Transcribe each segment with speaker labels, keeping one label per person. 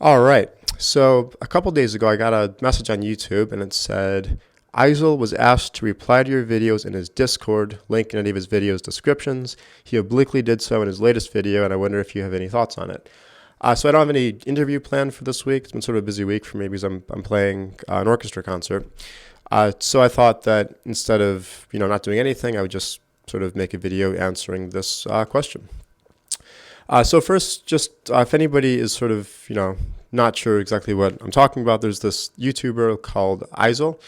Speaker 1: All right. So a couple days ago, I got a message on YouTube, and it said, Eisel was asked to reply to your videos in his Discord, link in any of his videos' descriptions. He obliquely did so in his latest video, and I wonder if you have any thoughts on it. So I don't have any interview planned for this week. It's been sort of a busy week for me because I'm playing an orchestra concert. So I thought that instead of not doing anything, I would just sort of make a video answering this question. So first, just if anybody is sort of, not sure exactly what I'm talking about, there's this YouTuber called Eisel,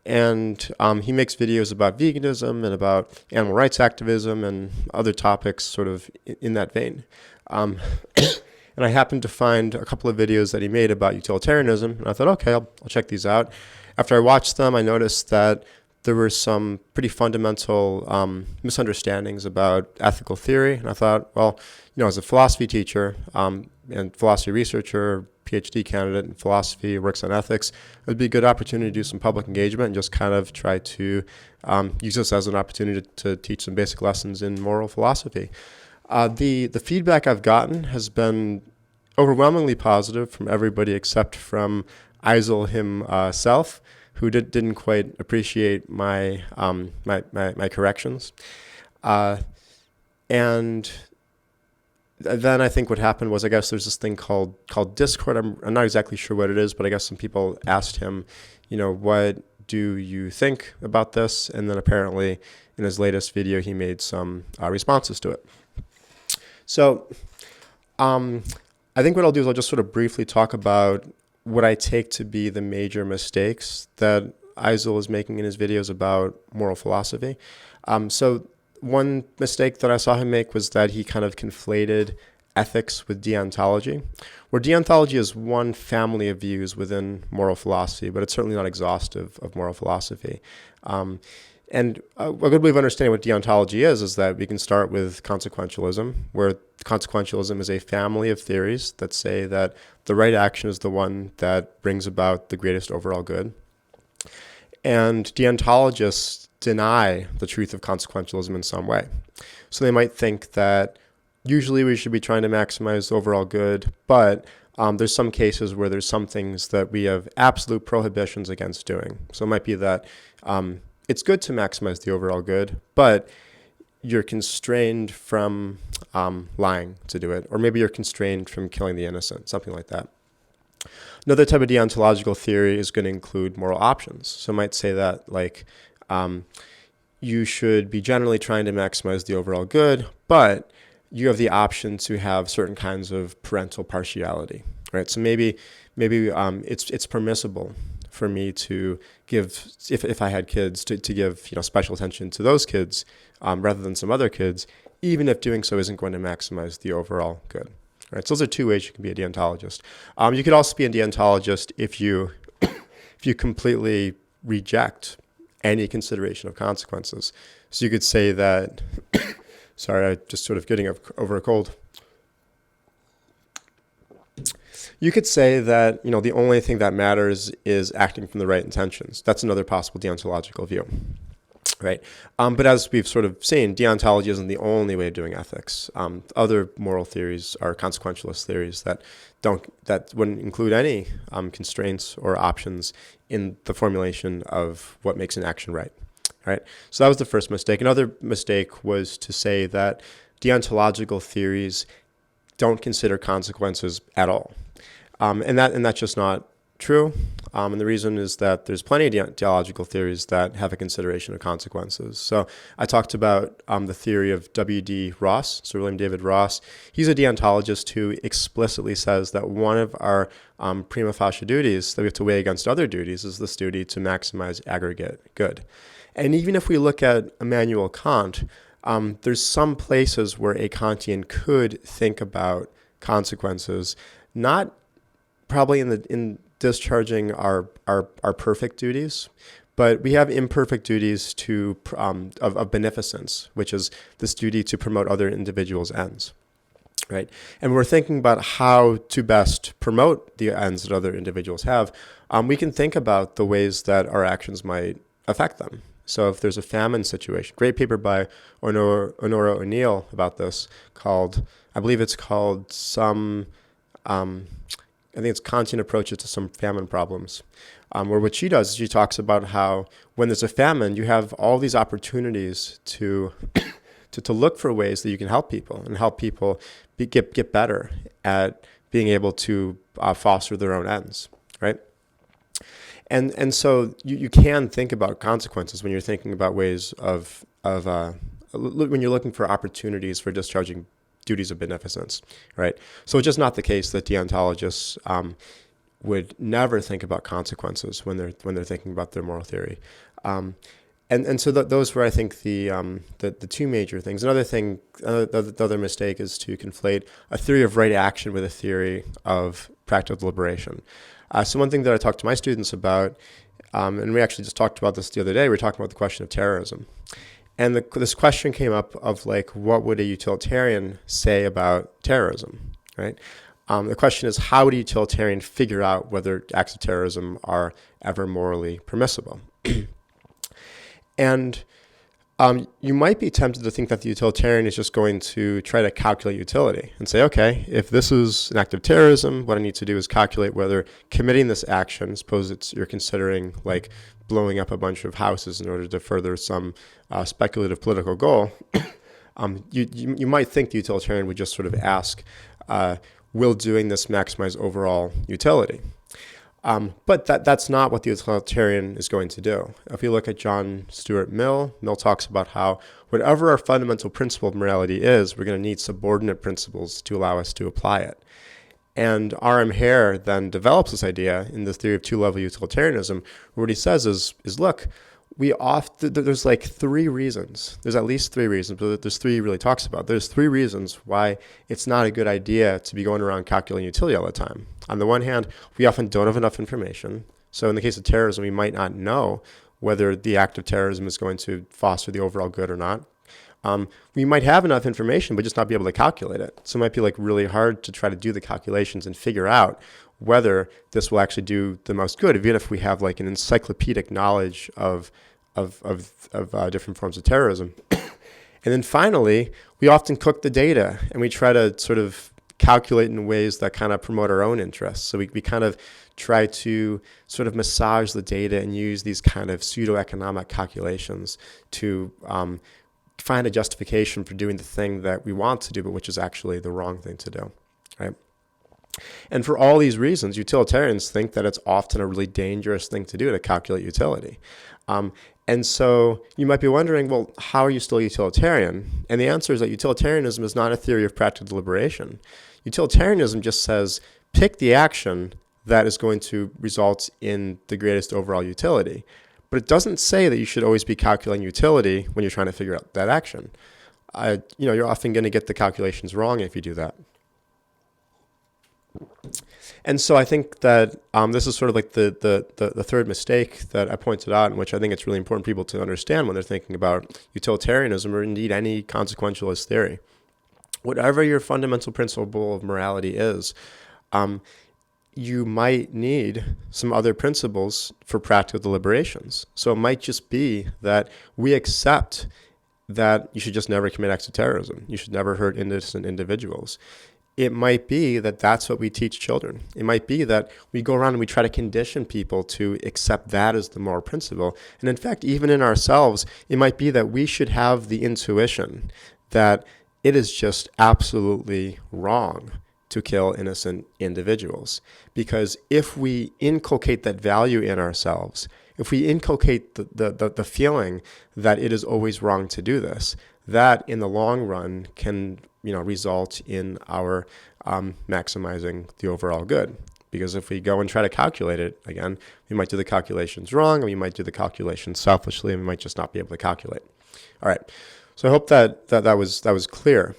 Speaker 1: and he makes videos about veganism and about animal rights activism and other topics sort of in that vein. And I happened to find a couple of videos that he made about utilitarianism, and I thought, okay, I'll check these out. After I watched them, I noticed that there were some pretty fundamental misunderstandings about ethical theory, and I thought, well, as a philosophy teacher and philosophy researcher, PhD candidate in philosophy, works on ethics, it would be a good opportunity to do some public engagement and just kind of try to use this as an opportunity to teach some basic lessons in moral philosophy. The feedback I've gotten has been overwhelmingly positive from everybody except from Eisel himself, who didn't quite appreciate my corrections. And then I think what happened was, I guess there's this thing called Discord. I'm not exactly sure what it is, but I guess some people asked him, what do you think about this? And then apparently in his latest video, he made some responses to it. So I think what I'll do is I'll just sort of briefly talk about what I take to be the major mistakes that Eisel is making in his videos about moral philosophy. So one mistake that I saw him make was that he kind of conflated ethics with deontology, where deontology is one family of views within moral philosophy, but it's certainly not exhaustive of moral philosophy. And a good way of understanding what deontology is that we can start with consequentialism, where consequentialism is a family of theories that say that the right action is the one that brings about the greatest overall good. And deontologists deny the truth of consequentialism in some way. So they might think that usually we should be trying to maximize the overall good, but there's some cases where there's some things that we have absolute prohibitions against doing. So it might be that it's good to maximize the overall good, but you're constrained from lying to do it, or maybe you're constrained from killing the innocent, something like that. Another type of deontological theory is going to include moral options. So it might say that, like, you should be generally trying to maximize the overall good, but you have the option to have certain kinds of parental partiality, right? So maybe it's permissible for me to give, if I had kids, to give special attention to those kids rather than some other kids, even if doing so isn't going to maximize the overall good. Right? So those are two ways you can be a deontologist. You could also be a deontologist if you completely reject any consideration of consequences. So you could say that, sorry, I'm just sort of getting over a cold. You could say that, the only thing that matters is acting from the right intentions. That's another possible deontological view, right? But as we've sort of seen, deontology isn't the only way of doing ethics. Other moral theories are consequentialist theories that wouldn't include any constraints or options in the formulation of what makes an action right. Right? So that was the first mistake. Another mistake was to say that deontological theories don't consider consequences at all. And that's just not true. And the reason is that there's plenty of deontological theories that have a consideration of consequences. So I talked about the theory of W.D. Ross, Sir William David Ross. He's a deontologist who explicitly says that one of our prima facie duties that we have to weigh against other duties is this duty to maximize aggregate good. And even if we look at Immanuel Kant, there's some places where a Kantian could think about consequences, not probably in discharging our perfect duties, but we have imperfect duties of beneficence, which is this duty to promote other individuals' ends, right? And we're thinking about how to best promote the ends that other individuals have. We can think about the ways that our actions might affect them. So if there's a famine situation, great paper by Honora O'Neill about this I believe it's called some I think it's Kantian approaches to some famine problems, where what she does is she talks about how when there's a famine, you have all these opportunities to to look for ways that you can help people and help people get better at being able to foster their own ends, right? And so you can think about consequences when you're thinking about ways of when you're looking for opportunities for discharging duties of beneficence, right? So it's just not the case that deontologists would never think about consequences when they're thinking about their moral theory. And so those were, I think, the two major things. Another thing, the other mistake is to conflate a theory of right action with a theory of practical deliberation. So one thing that I talk to my students about, and we actually just talked about this the other day, we were talking about the question of terrorism. And this question came up of like, what would a utilitarian say about terrorism, right? The question is, how would a utilitarian figure out whether acts of terrorism are ever morally permissible? And you might be tempted to think that the utilitarian is just going to try to calculate utility and say, okay, if this is an act of terrorism, what I need to do is calculate whether committing this action, suppose you're considering like blowing up a bunch of houses in order to further some speculative political goal, you might think the utilitarian would just sort of ask, will doing this maximize overall utility? But that's not what the utilitarian is going to do. If you look at John Stuart Mill talks about how whatever our fundamental principle of morality is, we're going to need subordinate principles to allow us to apply it. And R.M. Hare then develops this idea in the theory of two-level utilitarianism, where what he says is look, there's like three reasons. There's at least three reasons, but there's three he really talks about. There's three reasons why it's not a good idea to be going around calculating utility all the time. On the one hand, we often don't have enough information. So in the case of terrorism, we might not know whether the act of terrorism is going to foster the overall good or not. We might have enough information, but just not be able to calculate it. So it might be like really hard to try to do the calculations and figure out whether this will actually do the most good, even if we have like an encyclopedic knowledge of different forms of terrorism. And then finally, we often cook the data and we try to sort of calculate in ways that kind of promote our own interests. So we kind of try to sort of massage the data and use these kind of pseudo-economic calculations to find a justification for doing the thing that we want to do, but which is actually the wrong thing to do, right? And for all these reasons, utilitarians think that it's often a really dangerous thing to do to calculate utility. And so you might be wondering, well, how are you still utilitarian? And the answer is that utilitarianism is not a theory of practical deliberation. Utilitarianism just says, pick the action that is going to result in the greatest overall utility. But it doesn't say that you should always be calculating utility when you're trying to figure out that action. You're often going to get the calculations wrong if you do that. And so I think that this is sort of like the third mistake that I pointed out, in which I think it's really important for people to understand when they're thinking about utilitarianism or indeed any consequentialist theory. Whatever your fundamental principle of morality is, you might need some other principles for practical deliberations. So it might just be that we accept that you should just never commit acts of terrorism. You should never hurt innocent individuals. It might be that that's what we teach children. It might be that we go around and we try to condition people to accept that as the moral principle. And in fact, even in ourselves, it might be that we should have the intuition that it is just absolutely wrong to kill innocent individuals. Because if we inculcate that value in ourselves, if we inculcate the feeling that it is always wrong to do this, that in the long run can result in our maximizing the overall good. Because if we go and try to calculate it, again, we might do the calculations wrong, and we might do the calculations selfishly, and we might just not be able to calculate. All right. So I hope that was clear.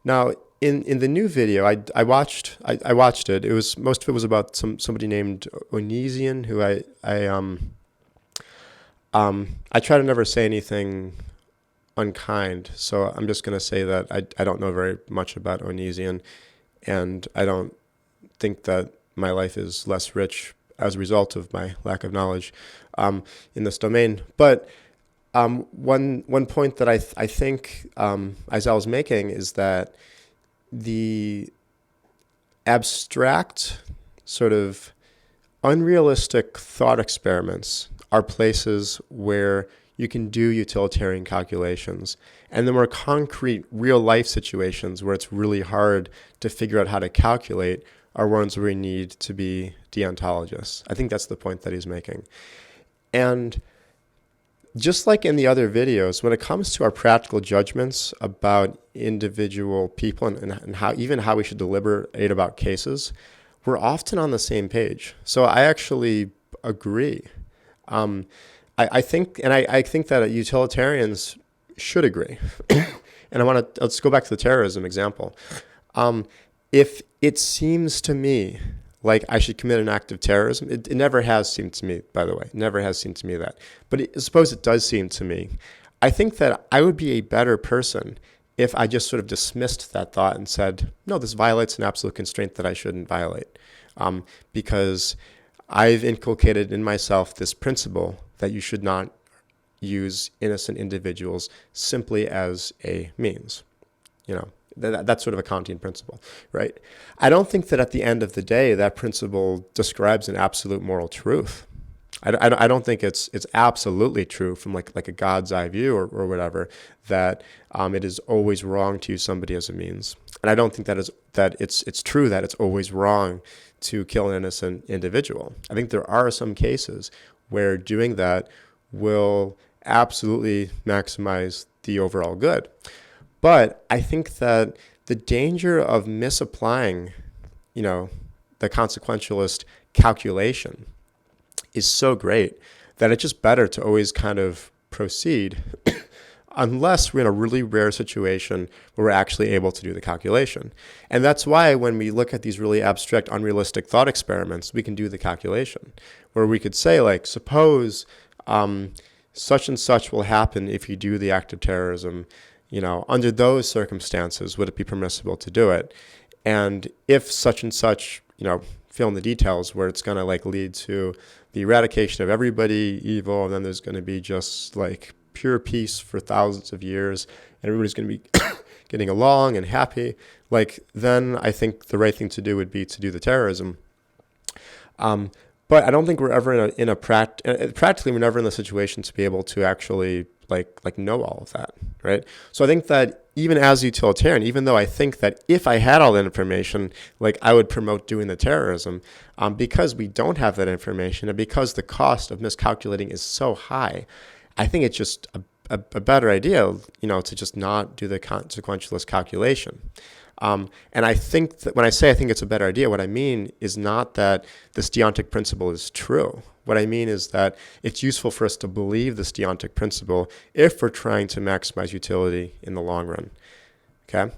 Speaker 1: Now, in the new video, I watched it. It was most of it was about somebody named Onesian, who I try to never say anything unkind, so I'm just going to say that I don't know very much about Onesian, and I don't think that my life is less rich as a result of my lack of knowledge in this domain. But one point that I think Eisel was making is that the abstract sort of unrealistic thought experiments are places where you can do utilitarian calculations. And the more concrete real life situations where it's really hard to figure out how to calculate are ones where we need to be deontologists. I think that's the point that he's making. And just like in the other videos, when it comes to our practical judgments about individual people and how we should deliberate about cases, we're often on the same page. So I actually agree. I think that utilitarians should agree. And let's go back to the terrorism example. If it seems to me like I should commit an act of terrorism, it never has seemed to me, by the way, never has seemed to me that. But suppose it does seem to me, I think that I would be a better person if I just sort of dismissed that thought and said, no, this violates an absolute constraint that I shouldn't violate. Because I've inculcated in myself this principle that you should not use innocent individuals simply as a means. That's sort of a Kantian principle, right? I don't think that at the end of the day, that principle describes an absolute moral truth. I don't think it's absolutely true from like a God's eye view or whatever, that it is always wrong to use somebody as a means. And I don't think that it's true that it's always wrong to kill an innocent individual. I think there are some cases where doing that will absolutely maximize the overall good. But I think that the danger of misapplying, the consequentialist calculation is so great that it's just better to always kind of proceed unless we're in a really rare situation where we're actually able to do the calculation. And that's why when we look at these really abstract, unrealistic thought experiments, we can do the calculation, where we could say, like, suppose such and such will happen if you do the act of terrorism. Under those circumstances, would it be permissible to do it? And if such and such, fill in the details where it's going to like lead to the eradication of everybody evil, and then there's going to be just like pure peace for thousands of years, and everybody's going to be getting along and happy, like then I think the right thing to do would be to do the terrorism. But I don't think we're ever practically we're never in the situation to be able to actually like know all of that, right? So I think that even as a utilitarian, even though I think that if I had all that information, like I would promote doing the terrorism, because we don't have that information and because the cost of miscalculating is so high, I think it's just a better idea, to just not do the consequentialist calculation. And I think that when I say I think it's a better idea, what I mean is not that this deontic principle is true. What I mean is that it's useful for us to believe this deontic principle if we're trying to maximize utility in the long run. Okay?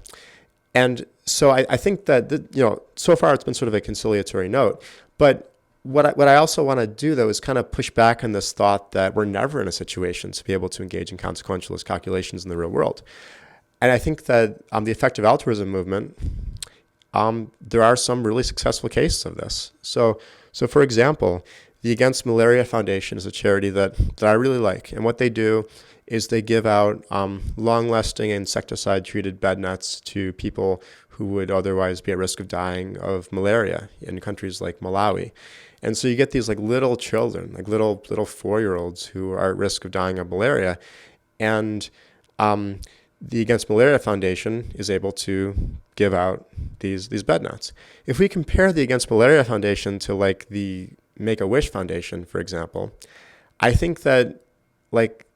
Speaker 1: And so I think that, so far it's been sort of a conciliatory note. But what I also want to do, though, is kind of push back on this thought that we're never in a situation to be able to engage in consequentialist calculations in the real world. And I think that the effective altruism movement, there are some really successful cases of this. So for example, the Against Malaria Foundation is a charity that I really like. And what they do is they give out long-lasting insecticide-treated bed nets to people who would otherwise be at risk of dying of malaria in countries like Malawi. And so you get these like little children, like little 4-year-olds who are at risk of dying of malaria. And the Against Malaria Foundation is able to give out these bed nets. If we compare the Against Malaria Foundation to like the Make-A-Wish Foundation, for example, I think that like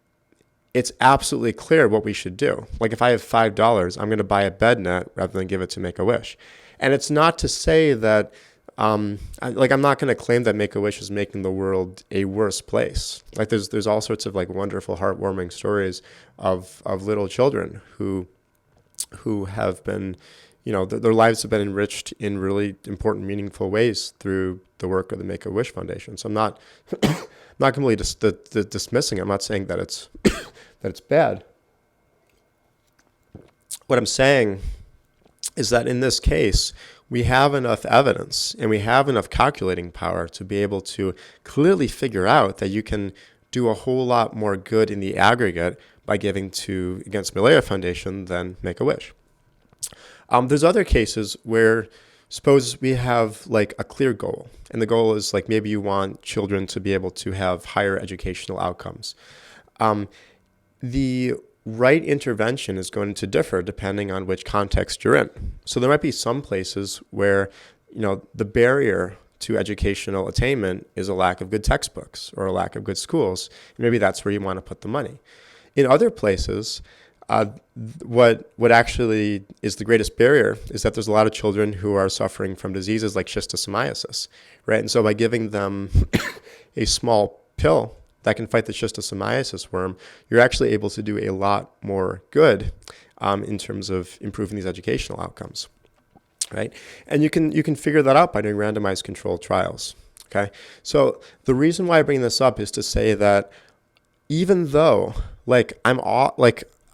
Speaker 1: it's absolutely clear what we should do. Like if I have $5, I'm going to buy a bed net rather than give it to Make-A-Wish. And it's not to say that I'm not going to claim that Make-A-Wish is making the world a worse place. Like there's all sorts of like wonderful, heartwarming stories of little children who have been, their lives have been enriched in really important, meaningful ways through the work of the Make-A-Wish Foundation. So I'm not completely dismissing it. I'm not saying that it's that it's bad. What I'm saying is that in this case, we have enough evidence and we have enough calculating power to be able to clearly figure out that you can do a whole lot more good in the aggregate by giving to Against Malaria Foundation than Make-A-Wish. There's other cases where suppose we have like a clear goal, and the goal is like maybe you want children to be able to have higher educational outcomes. The right intervention is going to differ depending on which context you're in. So there might be some places where, the barrier to educational attainment is a lack of good textbooks or a lack of good schools. Maybe that's where you want to put the money. In other places, what actually is the greatest barrier is that there's a lot of children who are suffering from diseases like schistosomiasis, right? And so by giving them a small pill that can fight the schistosomiasis worm, you're actually able to do a lot more good in terms of improving these educational outcomes, right? And you can figure that out by doing randomized controlled trials, okay? So the reason why I bring this up is to say that even though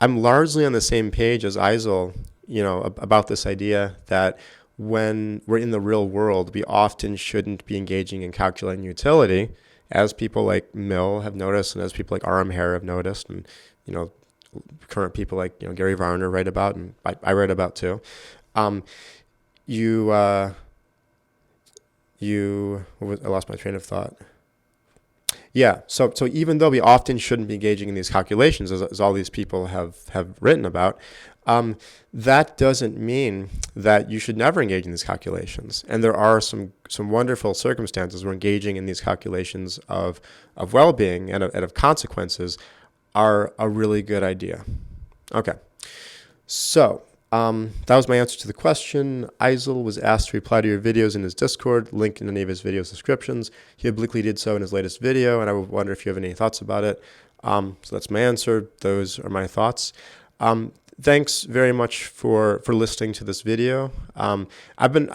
Speaker 1: I'm largely on the same page as Eisel, about this idea that when we're in the real world, we often shouldn't be engaging in calculating utility, as people like Mill have noticed, and as people like R.M. Hare have noticed, and current people like Gary Varner write about, and I write about too. I lost my train of thought. Yeah, so even though we often shouldn't be engaging in these calculations, as all these people have written about, that doesn't mean that you should never engage in these calculations. And there are some wonderful circumstances where engaging in these calculations of well-being and of consequences are a really good idea. Okay, so that was my answer to the question. Eisel was asked to reply to your videos in his Discord, link in any of his videos descriptions. He obliquely did so in his latest video, and I wonder if you have any thoughts about it. So that's my answer. Those are my thoughts. Thanks very much for listening to this video. I've been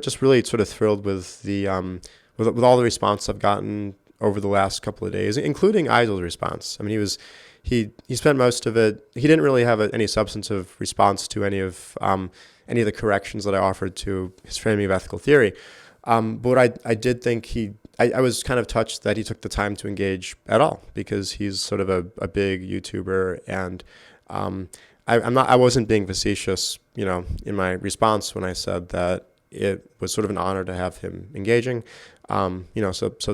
Speaker 1: just really sort of thrilled with the with all the response I've gotten over the last couple of days, including Eisel's response. I mean, he spent most of it. He didn't really have any substantive response to any of the corrections that I offered to his framing of ethical theory. But I did think I was kind of touched that he took the time to engage at all, because he's sort of a big YouTuber, and I wasn't being facetious, in my response when I said that it was sort of an honor to have him engaging. So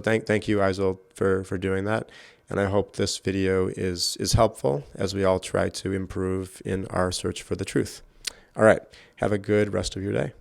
Speaker 1: thank you, Eisel, for doing that. And I hope this video is helpful as we all try to improve in our search for the truth. All right. Have a good rest of your day.